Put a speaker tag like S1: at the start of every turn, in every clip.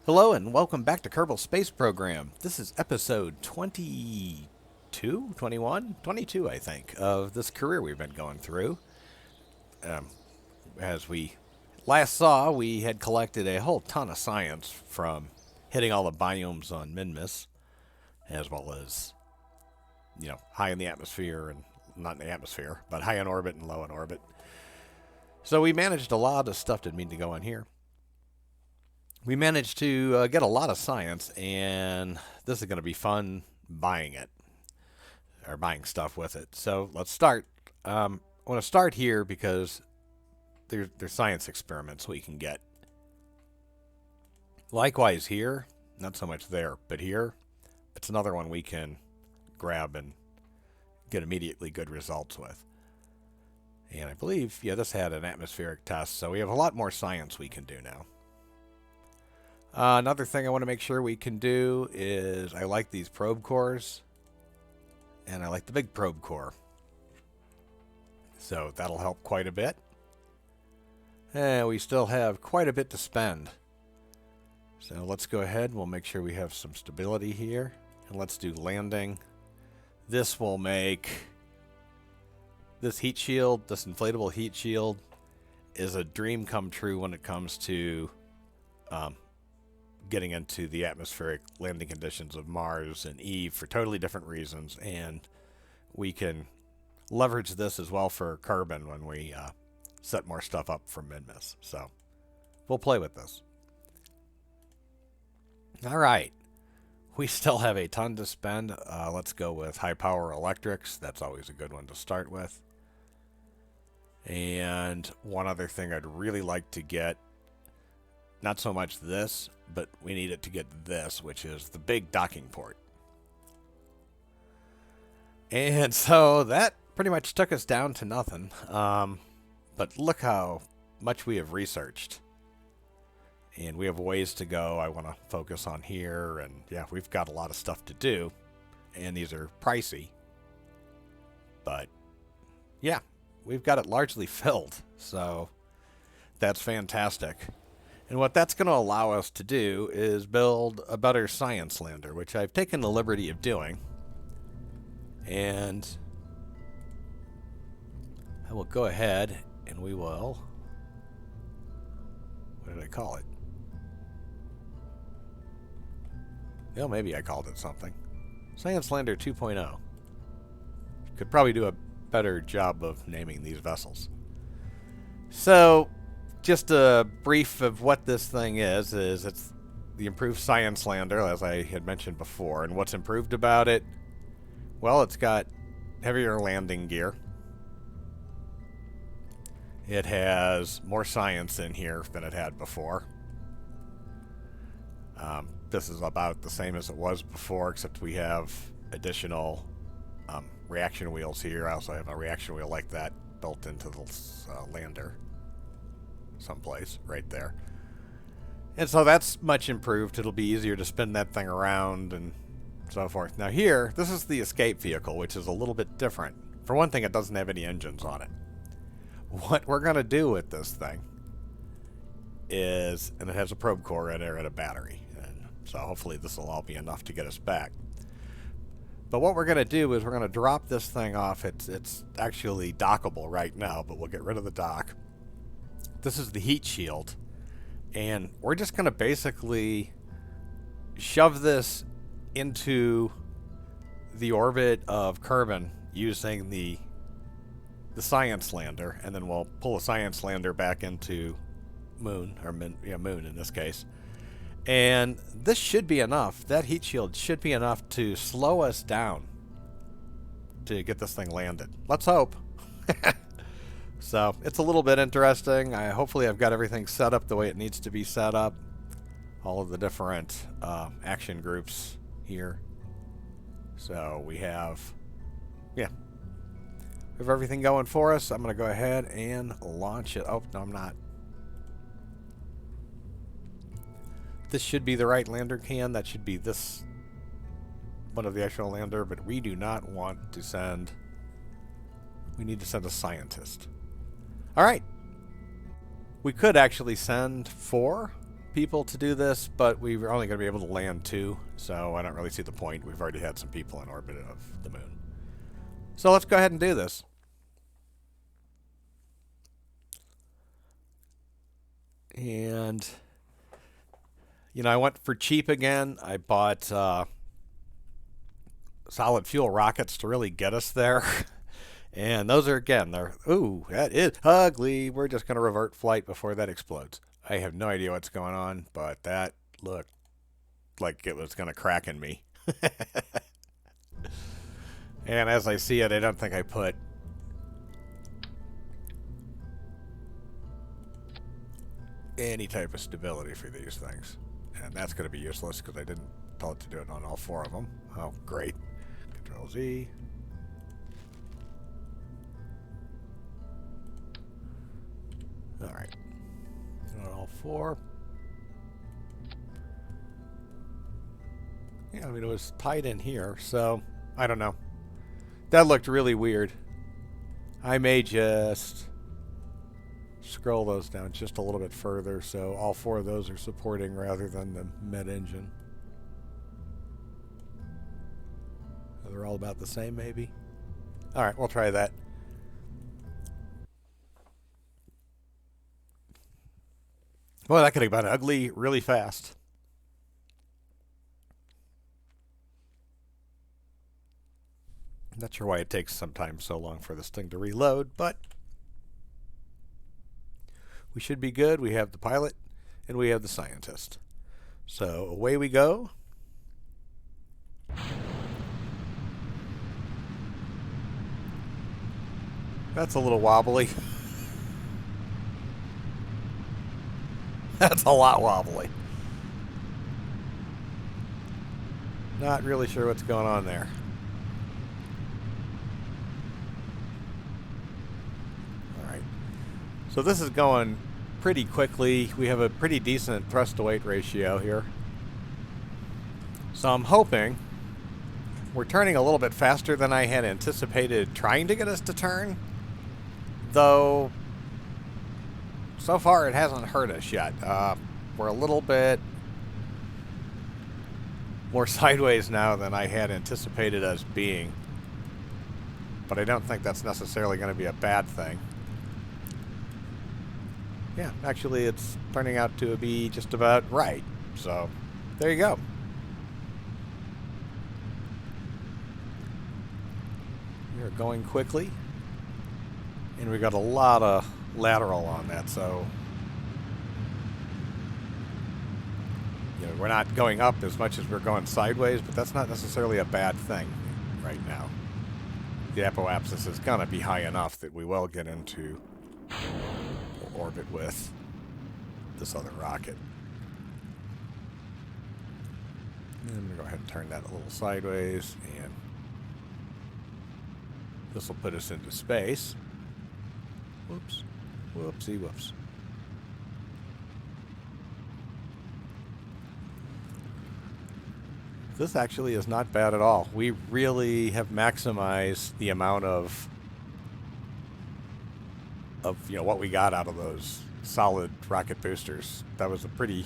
S1: Hello and welcome back to Kerbal Space Program. This is episode 22, 21, 22, I think, of this career we've been going through. Um, as we last saw, we had collected a whole ton of science from hitting all the biomes on Minmus, as well as, high in the atmosphere and not in the atmosphere, but high in orbit and low in orbit. So we managed a lot of stuff. Didn't mean to go on here. We managed to get a lot of science, and this is going to be fun buying it, or buying stuff with it. So let's start. I want to start here because there's science experiments we can get. Likewise here, not so much there, but here, it's another one we can grab and get immediately good results with. And I believe, this had an atmospheric test, so we have a lot more science we can do now. Another thing I want to make sure we can do is I like these probe cores, and I like the big probe core. So that'll help quite a bit. And we still have quite a bit to spend. So let's go ahead. We'll make sure we have some stability here. And let's do landing. This will make this heat shield, this inflatable heat shield, is a dream come true when it comes to getting into the atmospheric landing conditions of Mars and Eve for totally different reasons, and we can leverage this as well for Kerbal when we set more stuff up for Minmus. So we'll play with this. All right, we still have a ton to spend. Let's go with high power electrics. That's always a good one to start with. And one other thing I'd really like to get, not so much this, but we need it to get this, which is the big docking port. And so that pretty much took us down to nothing. But look how much we have researched. And we have ways to go I want to focus on here. And yeah, we've got a lot of stuff to do. And these are pricey. But yeah, we've got it largely filled. So that's fantastic. And what that's going to allow us to do is build a better science lander, which I've taken the liberty of doing. And I will go ahead and we will... What did I call it? Well, maybe I called it something. Science Lander 2.0. Could probably do a better job of naming these vessels. So, just a brief of what this thing is it's the improved science lander, as I had mentioned before. And what's improved about it? Well, it's got heavier landing gear. It has more science in here than it had before. This is about the same as it was before, except we have additional reaction wheels here. I also have a reaction wheel like that built into the lander someplace right there. And so that's much improved. It'll be easier to spin that thing around and so forth. Now here, this is the escape vehicle, which is a little bit different. For one thing, it doesn't have any engines on it. What we're going to do with this thing is, and it has a probe core in there and a battery. And so hopefully this will all be enough to get us back. But what we're going to do is we're going to drop this thing off. It's actually dockable right now, but we'll get rid of the dock. This is the heat shield. And we're just going to basically shove this into the orbit of Kerbal using the science lander, and then we'll pull the science lander back into Moon, or Moon in this case. And this should be enough. That heat shield should be enough to slow us down to get this thing landed. Let's hope. So it's a little bit interesting. Hopefully I've got everything set up the way it needs to be set up. All of the different action groups here. So we have, we have everything going for us. I'm going to go ahead and launch it. Oh, no, I'm not. This should be the right lander can. That should be this one of the actual lander, but we do not want to send, we need to send a scientist. All right. We could actually send 4 people to do this, but we're only going to be able to land 2, so I don't really see the point. We've already had some people in orbit of the moon. So let's go ahead and do this. And, you know, I went for cheap again. I bought solid fuel rockets to really get us there. And those are, again, ooh, that is ugly. We're just going to revert flight before that explodes. I have no idea what's going on, but that looked like it was going to crack in me. And as I see it, I don't think I put any type of stability for these things. And that's going to be useless because I didn't tell it to do it on all 4 of them. Oh, great. Control Z. All right. On all 4. Yeah, I mean, it was tied in here, so I don't know. That looked really weird. I may just scroll those down just a little bit further so all 4 of those are supporting rather than the mid-engine. They're all about the same, maybe? All right, we'll try that. Well, that could have been ugly really fast. Not sure why it takes sometimes so long for this thing to reload, but we should be good. We have the pilot and we have the scientist. So away we go. That's a little wobbly. That's a lot wobbly. Not really sure what's going on there. All right. So this is going pretty quickly. We have a pretty decent thrust to weight ratio here. So I'm hoping we're turning a little bit faster than I had anticipated trying to get us to turn. Though, so far it hasn't hurt us yet. We're a little bit more sideways now than I had anticipated us being. But I don't think that's necessarily going to be a bad thing. Yeah, actually it's turning out to be just about right. So, there you go. We're going quickly. And we got a lot of lateral on that, so you know, we're not going up as much as we're going sideways, but that's not necessarily a bad thing right now. The apoapsis is going to be high enough that we will get into orbit with this other rocket. And I'm going to go ahead and turn that a little sideways, and this will put us into space. Whoops. Whoopsie whoops. This actually is not bad at all. We really have maximized the amount of you know, what we got out of those solid rocket boosters. That was a pretty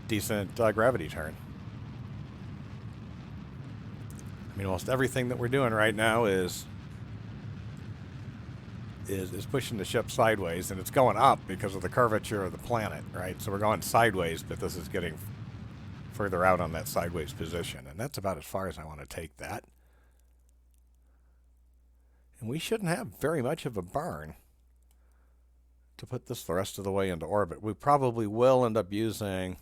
S1: decent gravity turn. I mean, almost everything that we're doing right now is pushing the ship sideways, and it's going up because of the curvature of the planet, right? So we're going sideways, but this is getting further out on that sideways position, and that's about as far as I want to take that. And we shouldn't have very much of a burn to put this the rest of the way into orbit. We probably will end up using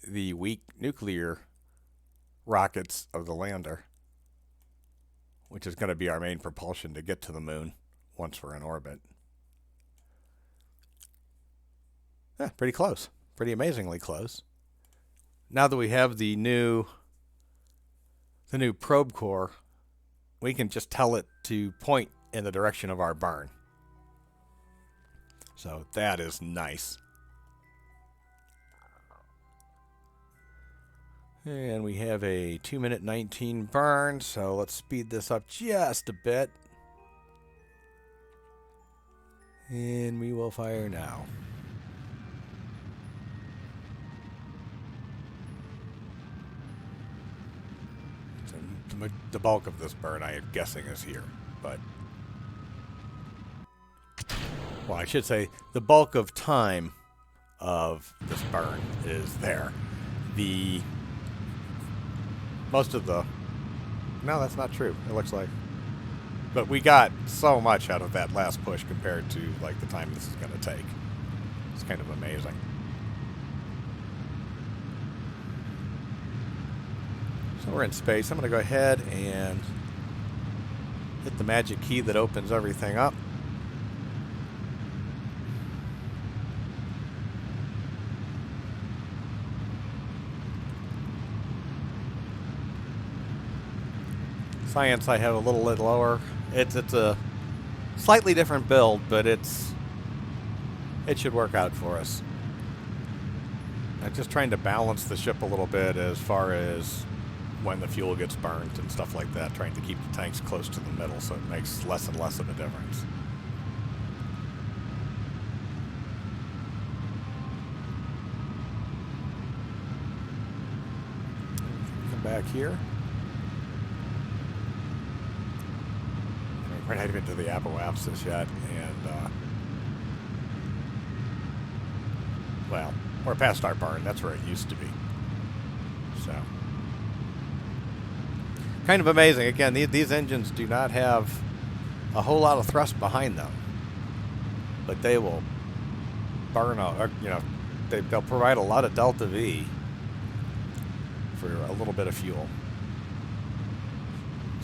S1: the weak nuclear rockets of the lander, which is going to be our main propulsion to get to the moon once we're in orbit. Yeah, pretty close. Pretty amazingly close. Now that we have the new probe core, we can just tell it to point in the direction of our burn. So that is nice. And we have a 2-minute 19 burn, so let's speed this up just a bit. And we will fire now. the bulk of this burn, I am guessing, is here. But, well, I should say the bulk of time of this burn is there. Most of the... No, that's not true. It looks like... But we got so much out of that last push compared to, like, the time this is going to take. It's kind of amazing. So we're in space. I'm going to go ahead and hit the magic key that opens everything up. Science I have a little bit lower. It's a slightly different build, but it should work out for us. I'm just trying to balance the ship a little bit as far as when the fuel gets burnt and stuff like that, trying to keep the tanks close to the middle so it makes less and less of a difference. Come back here. We're not even to the apoapsis yet, and well, we're past our burn. That's where it used to be. So, kind of amazing. Again, these engines do not have a whole lot of thrust behind them, but they will burn out. You know, they'll provide a lot of delta V for a little bit of fuel.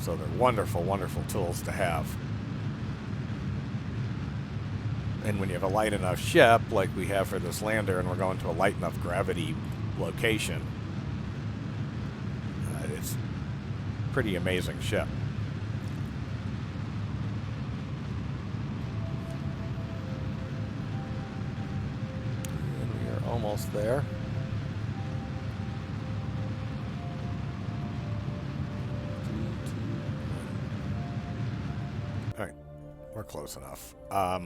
S1: So they're wonderful, wonderful tools to have. And when you have a light enough ship, like we have for this lander, and we're going to a light enough gravity location, it's a pretty amazing ship. And we are almost there. We're close enough. All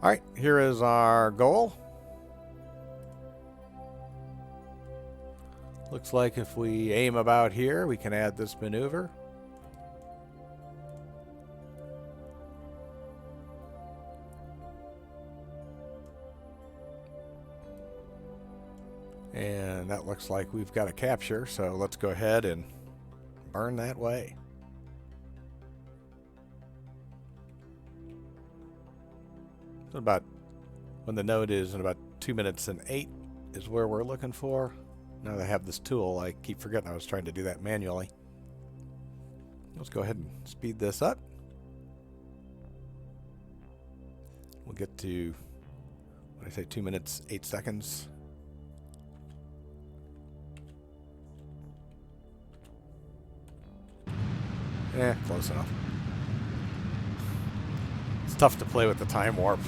S1: right, here is our goal. Looks like if we aim about here, we can add this maneuver. And that looks like we've got a capture, so let's go ahead and burn that way. About when the node is in about 2 minutes and 8 is where we're looking for. Now that I have this tool, I keep forgetting I was trying to do that manually. Let's go ahead and speed this up. We'll get to, what did I say, 2 minutes, 8 seconds. Close enough. It's tough to play with the time warp.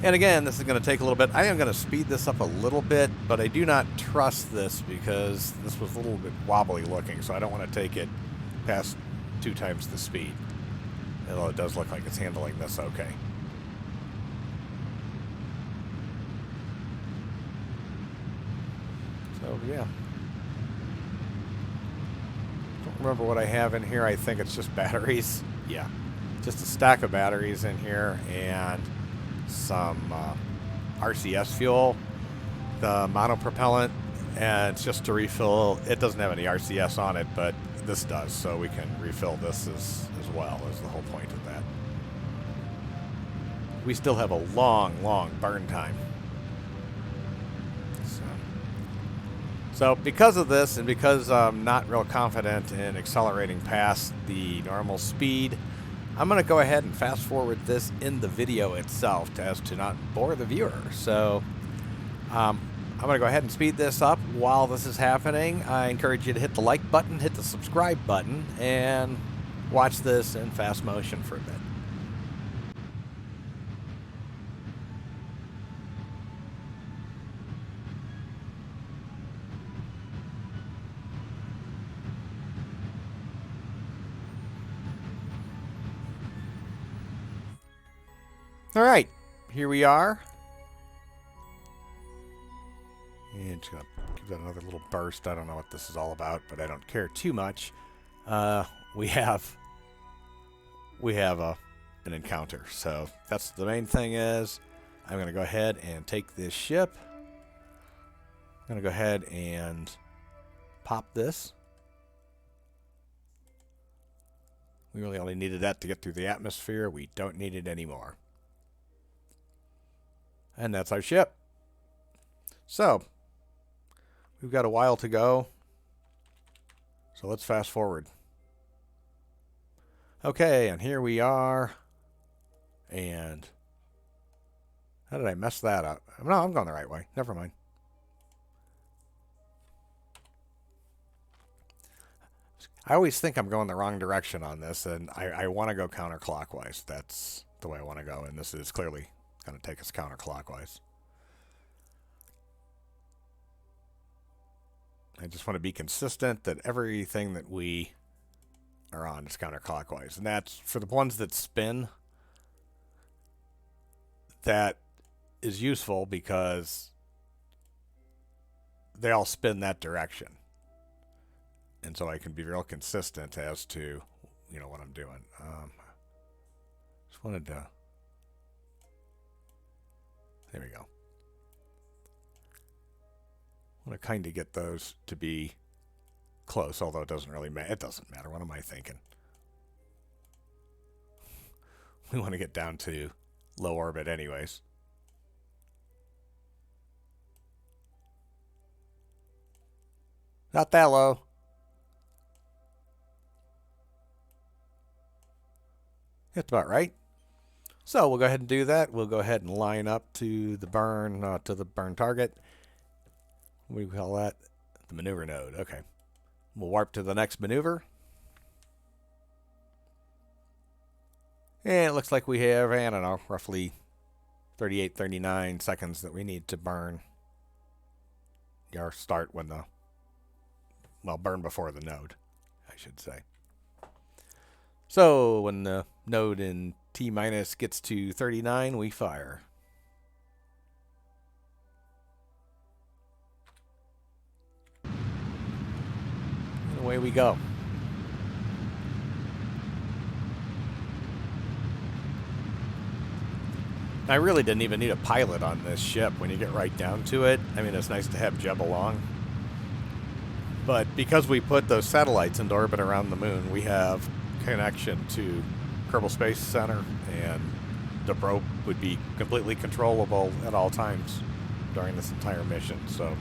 S1: And again, this is going to take a little bit. I am going to speed this up a little bit, but I do not trust this because this was a little bit wobbly looking, so I don't want to take it past 2 times the speed. Although it does look like it's handling this okay. So, yeah. Don't remember what I have in here. I think it's just batteries. Yeah. Just a stack of batteries in here and some RCS fuel, the monopropellant, and it's just to refill. It doesn't have any RCS on it, but this does, so we can refill this as well, is the whole point of that. We still have a long, long burn time. So because of this, and because I'm not real confident in accelerating past the normal speed, I'm going to go ahead and fast forward this in the video itself as to not bore the viewer. So I'm going to go ahead and speed this up while this is happening. I encourage you to hit the like button, hit the subscribe button, and watch this in fast motion for a bit. All right, here we are. And just going to give that another little burst. I don't know what this is all about, but I don't care too much. We have an encounter. So that's the main thing is I'm going to go ahead and take this ship. I'm going to go ahead and pop this. We really only needed that to get through the atmosphere. We don't need it anymore. And that's our ship. So, we've got a while to go. So let's fast forward. Okay, and here we are. And how did I mess that up? No, I'm going the right way. Never mind. I always think I'm going the wrong direction on this, and I want to go counterclockwise. That's the way I want to go, and this is clearly going to take us counterclockwise. I just want to be consistent that everything that we are on is counterclockwise. And that's for the ones that spin. That is useful because they all spin that direction. And so I can be real consistent as to, you know, what I'm doing. Just wanted to... There we go. I want to kind of get those to be close, although it doesn't really matter. It doesn't matter. What am I thinking? We want to get down to low orbit anyways. Not that low. That's about right. So we'll go ahead and do that. We'll go ahead and line up to the burn target. What do we call that? The maneuver node. Okay. We'll warp to the next maneuver. And it looks like we have, I don't know, roughly 38, 39 seconds that we need to burn. Or start when the, well, burn before the node, I should say. So when the node in T minus gets to 39, we fire. And away we go. I really didn't even need a pilot on this ship when you get right down to it. I mean, it's nice to have Jeb along. But because we put those satellites into orbit around the moon, we have connection to Kerbal Space Center, and the probe would be completely controllable at all times during this entire mission. So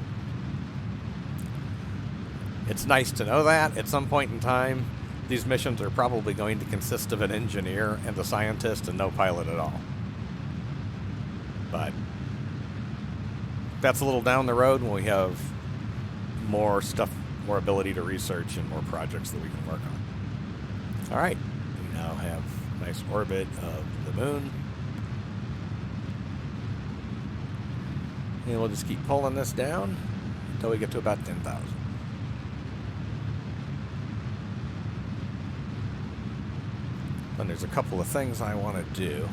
S1: it's nice to know that. At some point in time, these missions are probably going to consist of an engineer and a scientist and no pilot at all. But that's a little down the road when we have more stuff, more ability to research and more projects that we can work on. All right, we now have a nice orbit of the moon. And we'll just keep pulling this down until we get to about 10,000. Then there's a couple of things I want to do.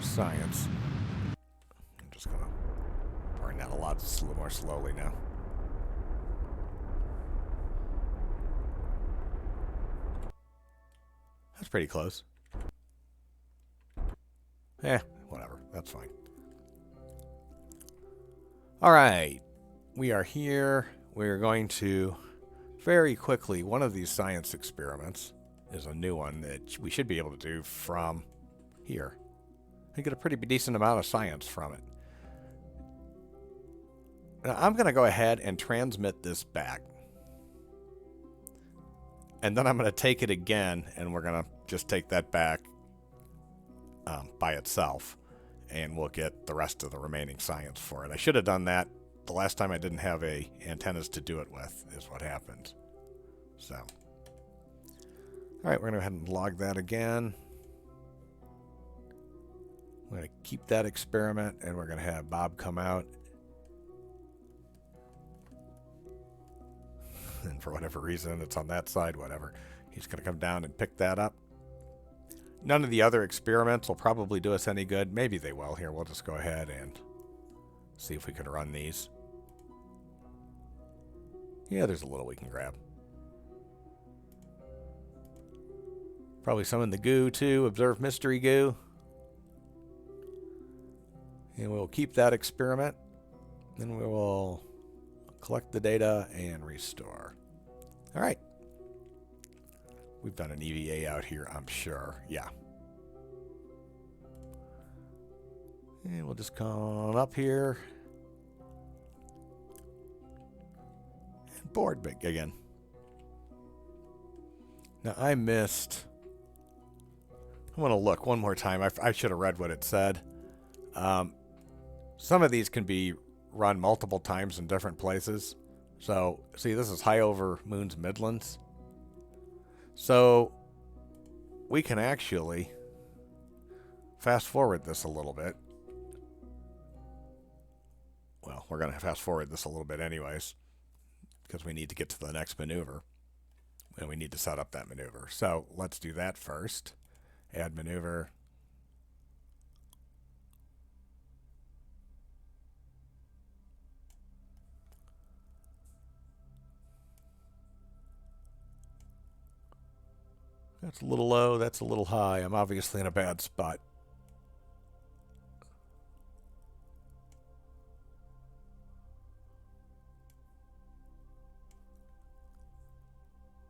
S1: Science. I'm just going to burn that a lot more slowly now. That's pretty close. Whatever. That's fine. All right. We are here. We're going to very quickly, one of these science experiments is a new one that we should be able to do from here. I get a pretty decent amount of science from it. Now, I'm going to go ahead and transmit this back. And then I'm going to take it again, and we're going to just take that back by itself. And we'll get the rest of the remaining science for it. I should have done that the last time I didn't have antennas to do it with, is what happened. So, all right, we're going to go ahead and log that again. We're going to keep that experiment, and we're going to have Bob come out. And for whatever reason, it's on that side, whatever. He's going to come down and pick that up. None of the other experiments will probably do us any good. Maybe they will. Here, we'll just go ahead and see if we can run these. Yeah, there's a little we can grab. Probably some in the goo, too. Observe mystery goo. And we'll keep that experiment. Then we will collect the data and restore. All right. We've done an EVA out here, I'm sure. Yeah. And we'll just come up here. And board big again. Now, I missed... I want to look one more time. I should have read what it said. Some of these can be run multiple times in different places. So, see, this is high over Moon's Midlands. So, we can actually fast forward this a little bit. Well, we're going to fast forward this a little bit anyways, because we need to get to the next maneuver. And we need to set up that maneuver. So, let's do that first. Add maneuver. That's a little low, that's a little high. I'm obviously in a bad spot.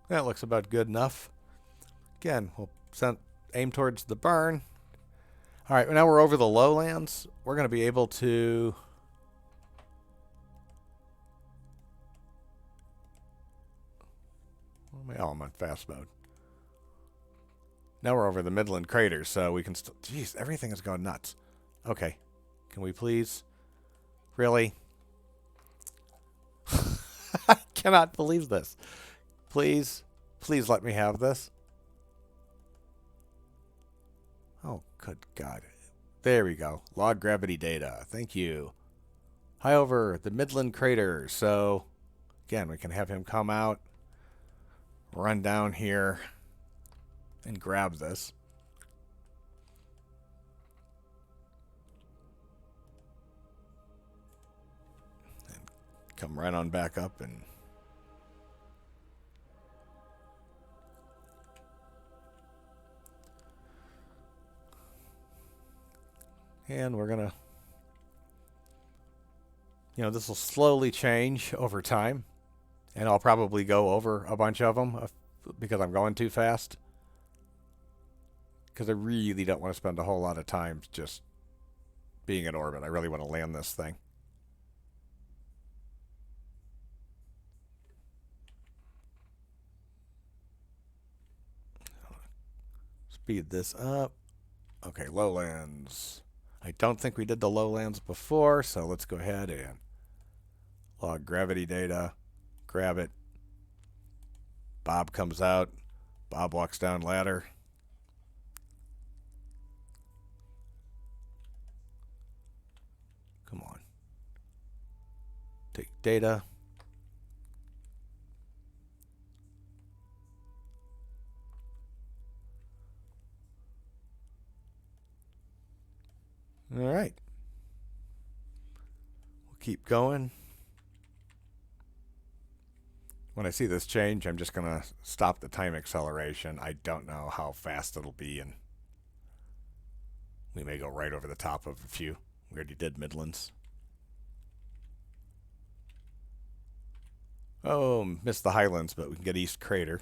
S1: That looks about good enough. Again, we'll aim towards the burn. All right, now we're over the lowlands. We're going to be able to... Oh, I'm on fast mode. Now we're over the Midland craters, so we can still... Jeez, everything is going nuts. Okay. Can we please... Really? I cannot believe this. Please, please let me have this. Oh, good God. There we go. Log gravity data. Thank you. High over the Midland crater. So, again, we can have him come out, run down here, and grab this. And come right on back up and... And we're going to... You know, this will slowly change over time. And I'll probably go over a bunch of them because I'm going too fast. Because I really don't want to spend a whole lot of time just being in orbit. I really want to land this thing. Speed this up. Okay, lowlands. I don't think we did the lowlands before, so let's go ahead and log gravity data. Grab it. Bob comes out. Bob walks down ladder. Come on. Take data. All right. We'll keep going. When I see this change, I'm just going to stop the time acceleration. I don't know how fast it'll be, and we may go right over the top of a few. We already did Midlands. Oh, missed the Highlands, but we can get East Crater.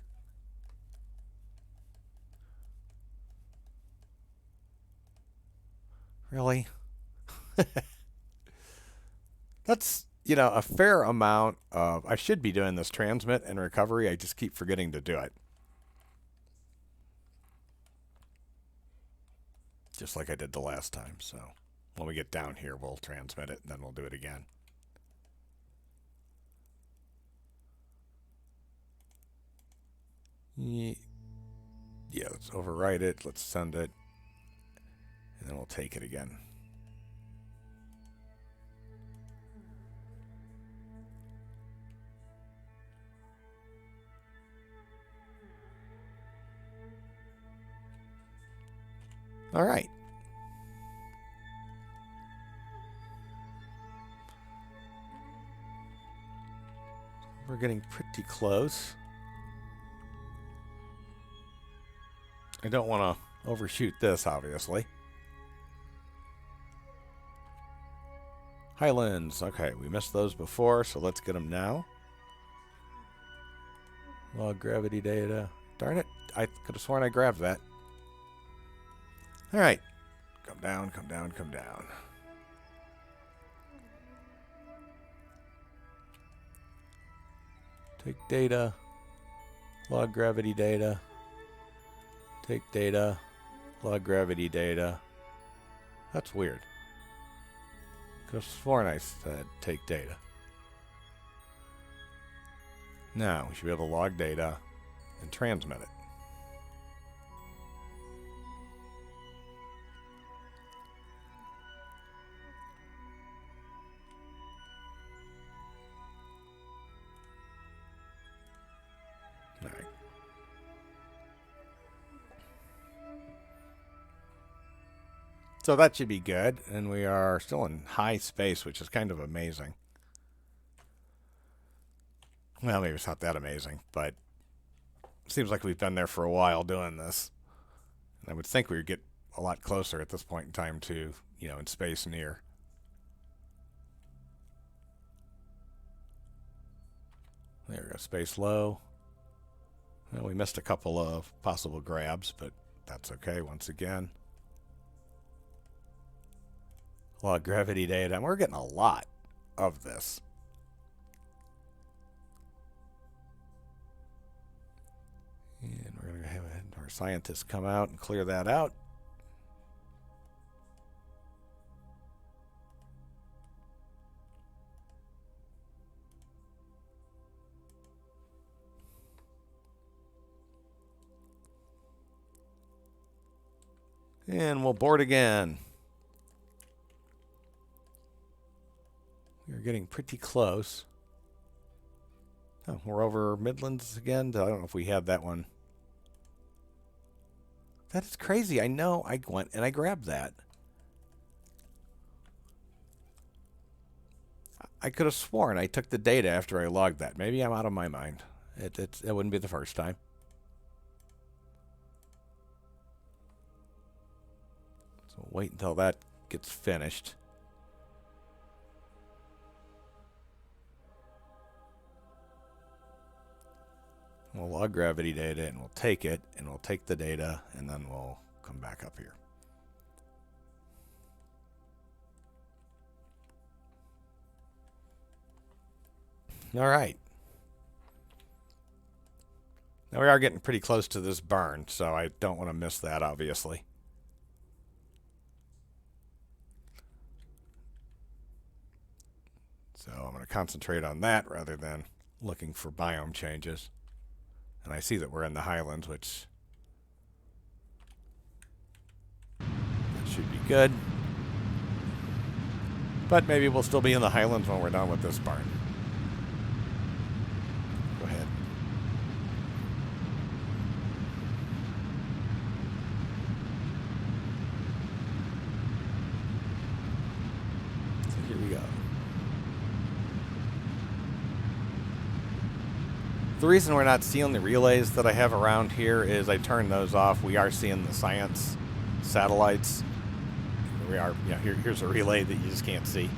S1: Really? That's, you know, a fair amount of... I should be doing this transmit and recovery. I just keep forgetting to do it. Just like I did the last time. So when we get down here, we'll transmit it, and then we'll do it again. Yeah, let's overwrite it. Let's send it. And then we'll take it again. All right. We're getting pretty close. I don't want to overshoot this, obviously. Highlands. Okay, we missed those before, so let's get them now. Log gravity data. Darn it. I could have sworn I grabbed that. All right. Come down, come down, come down. Take data. Log gravity data. Take data. Log gravity data. That's weird. Could have sworn I said take data. Now, we should be able to log data and transmit it. All right. So that should be good, and we are still in high space, which is kind of amazing. Well, maybe it's not that amazing, but it seems like we've been there for a while doing this. And I would think we would get a lot closer at this point in time to, in space near. There we go, space low. Well, we missed a couple of possible grabs, but that's okay once again. Log gravity data, and we're getting a lot of this. And we're going to have our scientists come out and clear that out. And we'll board again. We're getting pretty close. Oh, we're over Midlands again. I don't know if we had that one. That is crazy. I know I went and I grabbed that. I could have sworn I took the data after I logged that. Maybe I'm out of my mind. It wouldn't be the first time. So we'll wait until that gets finished. We'll log gravity data and we'll take it and we'll take the data and then we'll come back up here. All right. Now we are getting pretty close to this burn, so I don't want to miss that, obviously. So I'm going to concentrate on that rather than looking for biome changes. And I see that we're in the Highlands, which should be good. But maybe we'll still be in the Highlands when we're done with this barn. Go ahead. So here we go. The reason we're not seeing the relays that I have around here is I turned those off. We are seeing the science satellites. We are, here's a relay that you just can't see.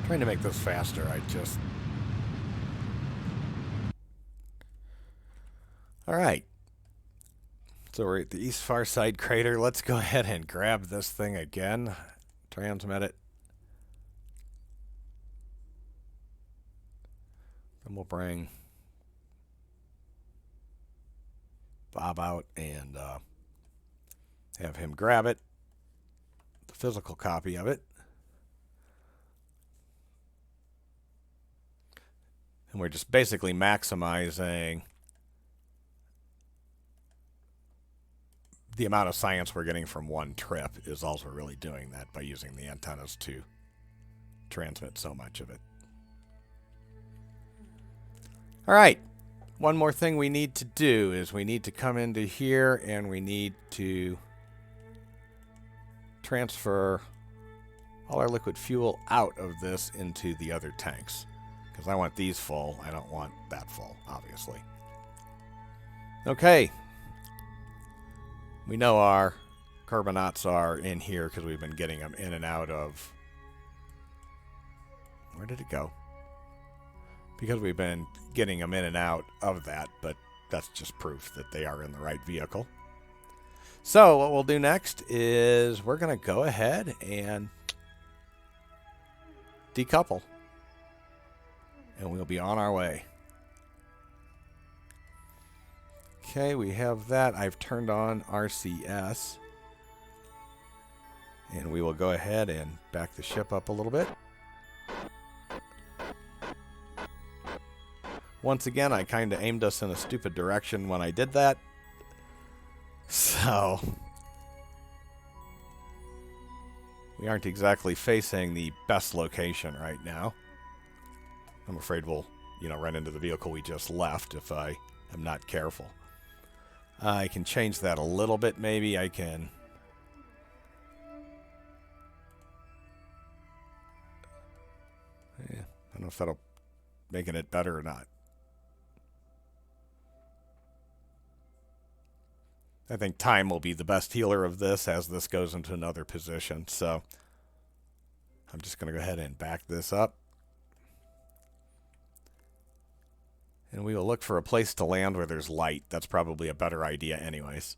S1: Trying to make this faster, All right. So we're at the east far side crater. Let's go ahead and grab this thing again. Transmit it. Then we'll bring Bob out and have him grab it. The physical copy of it. And we're just basically maximizing the amount of science we're getting from one trip is also really doing that by using the antennas to transmit so much of it. All right. One more thing we need to do is we need to come into here and we need to transfer all our liquid fuel out of this into the other tanks. Because I want these full. I don't want that full, obviously. Okay. We know our carbonauts are in here because we've been getting them in and out of... Where did it go? Because we've been getting them in and out of that, but that's just proof that they are in the right vehicle. So what we'll do next is we're going to go ahead and decouple. And we'll be on our way. Okay, we have that. I've turned on RCS. And we will go ahead and back the ship up a little bit. Once again, I kind of aimed us in a stupid direction when I did that. So we aren't exactly facing the best location right now. I'm afraid we'll, run into the vehicle we just left if I am not careful. I can change that a little bit, maybe. I can... Yeah, I don't know if that'll make it better or not. I think time will be the best healer of this as this goes into another position. So I'm just going to go ahead and back this up. And we will look for a place to land where there's light. That's probably a better idea anyways.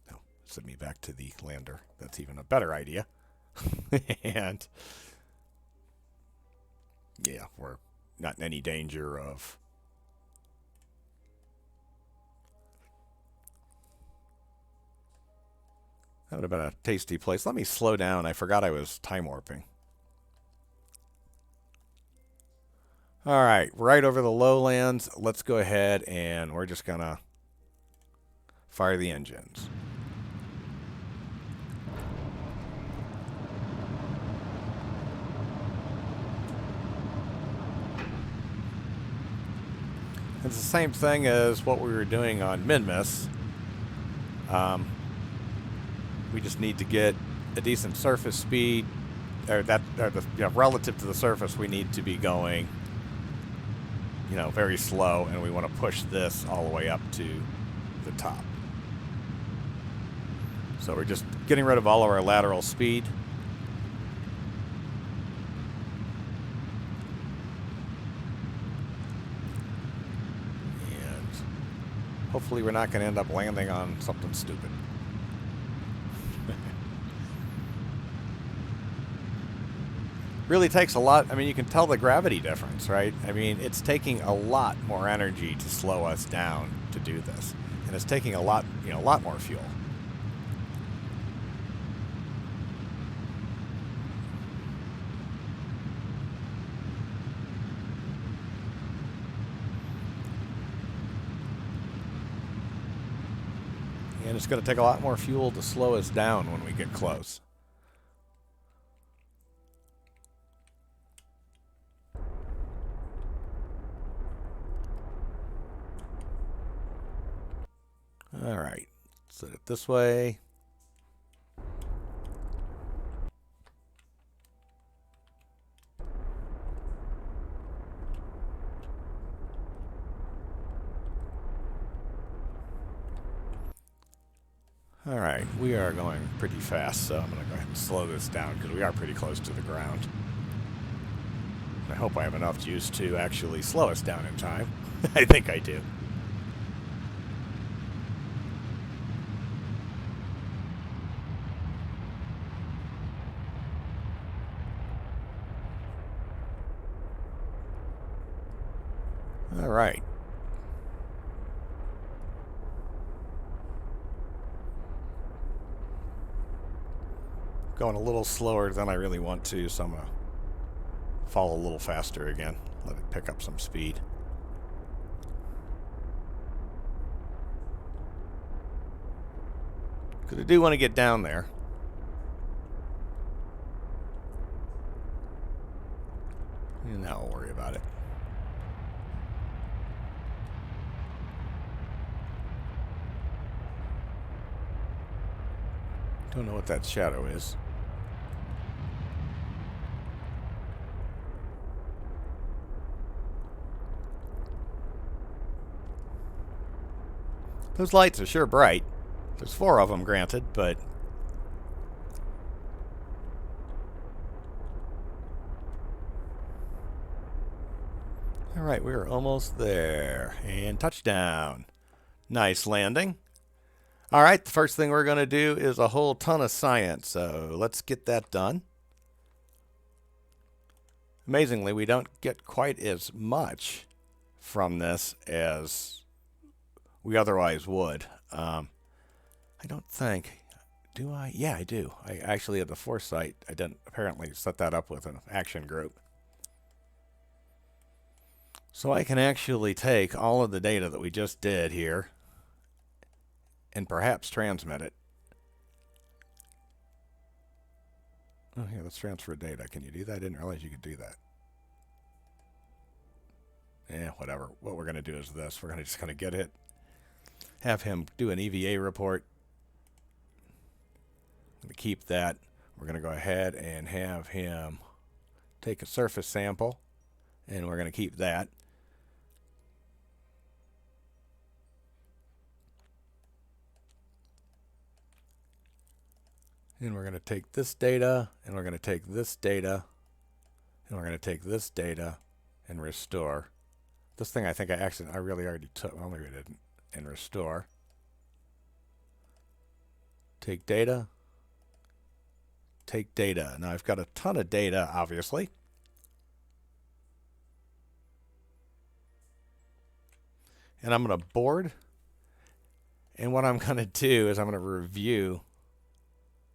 S1: No, send me back to the lander. That's even a better idea. And yeah, we're not in any danger of... That would have been a tasty place. Let me slow down. I forgot I was time warping. All right, right over the lowlands. Let's go ahead and we're just going to fire the engines. It's the same thing as what we were doing on Minmus. We just need to get a decent surface speed, relative to the surface, we need to be going, very slow, and we want to push this all the way up to the top. So we're just getting rid of all of our lateral speed. And hopefully we're not going to end up landing on something stupid. Really takes a lot. I mean, you can tell the gravity difference, right? I mean, it's taking a lot more energy to slow us down to do this, and it's taking a lot more fuel. And it's going to take a lot more fuel to slow us down when we get close. All right, set it this way. All right, we are going pretty fast, so I'm going to go ahead and slow this down because we are pretty close to the ground. I hope I have enough juice to actually slow us down in time. I think I do. All right. Going a little slower than I really want to, so I'm going to fall a little faster again. Let it pick up some speed. Because I do want to get down there. And now I'll worry about it. Don't know what that shadow is. Those lights are sure bright. There's 4 of them, granted, but... Alright, we're almost there. And touchdown. Nice landing. Alright, the first thing we're going to do is a whole ton of science, so let's get that done. Amazingly, we don't get quite as much from this as we otherwise would. I don't think... Do I? Yeah, I do. I actually had the foresight. I didn't apparently set that up with an action group. So I can actually take all of the data that we just did here and perhaps transmit it. Oh, yeah, let's transfer data. Can you do that? I didn't realize you could do that. Yeah, whatever. What we're going to do is this. We're just going to get it, have him do an EVA report. I'm going to keep that. We're going to go ahead and have him take a surface sample, and we're going to keep that. And we're going to take this data, and we're going to take this data, and we're going to take this data and restore. This thing I think I really already took. Well, maybe I didn't. And restore. Take data. Take data. Now I've got a ton of data, obviously. And I'm going to board. And what I'm going to do is I'm going to review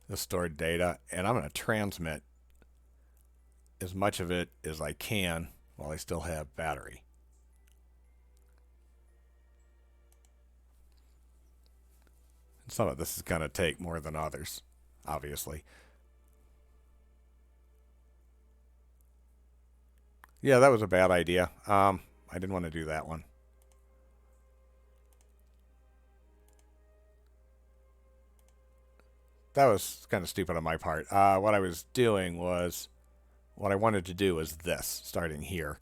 S1: the stored data, and I'm going to transmit as much of it as I can while I still have battery. And some of this is going to take more than others, obviously. Yeah, that was a bad idea. I didn't want to do that one. That was kind of stupid on my part. What I was doing was, what I wanted to do was this, starting here.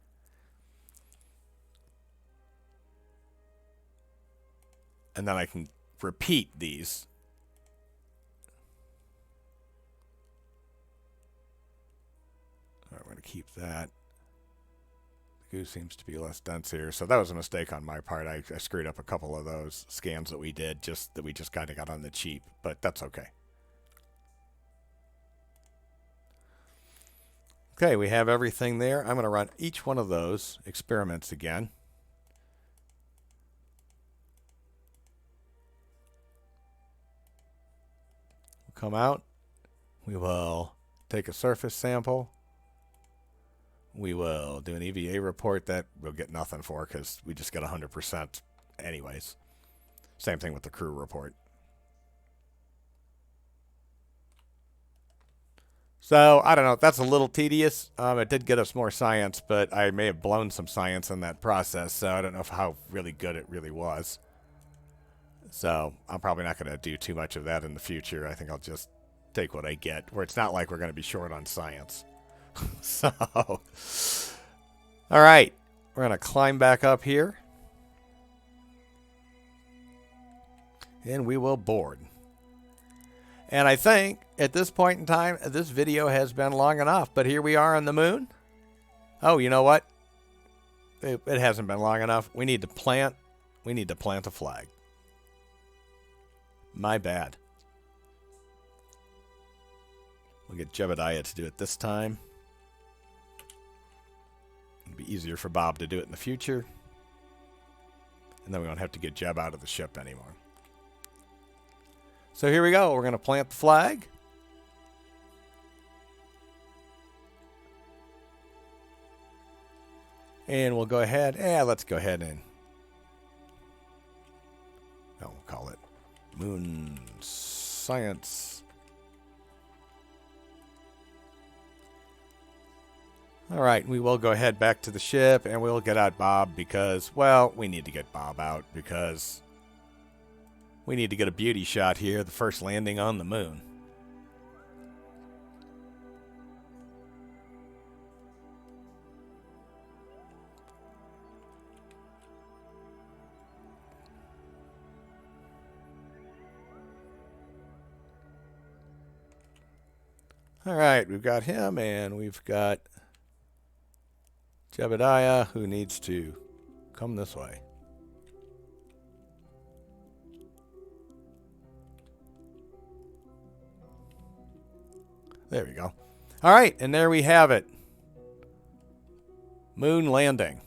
S1: And then I can repeat these. All right, we're going to keep that. The goo seems to be less dense here. So that was a mistake on my part. I screwed up a couple of those scans that we did, that we just kind of got on the cheap. But that's okay. Okay, we have everything there. I'm going to run each one of those experiments again. We'll come out. We will take a surface sample. We will do an EVA report that we'll get nothing for because we just get 100% anyways. Same thing with the crew report. So, I don't know, that's a little tedious. It did get us more science, but I may have blown some science in that process, so I don't know how really good it really was. So, I'm probably not going to do too much of that in the future. I think I'll just take what I get, where it's not like we're going to be short on science. So, alright, we're going to climb back up here. And we will board. And I think, at this point in time, this video has been long enough. But here we are on the moon. Oh, you know what? It hasn't been long enough. We need to plant a flag. My bad. We'll get Jebediah to do it this time. It'll be easier for Bob to do it in the future. And then we won't have to get Jeb out of the ship anymore. So here we go. We're going to plant the flag. And we'll go ahead. Let's go ahead and... we'll call it Moon Science. All right, we will go ahead back to the ship, and we'll get out Bob because, well, we need to get Bob out because... we need to get a beauty shot here, the first landing on the moon. All right, we've got him, and we've got Jebediah, who needs to come this way. There we go. All right, and there we have it. Moon landing.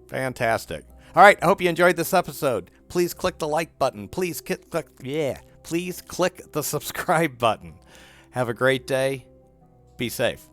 S1: Fantastic. All right, I hope you enjoyed this episode. Please click the like button. Please click the subscribe button. Have a great day. Be safe.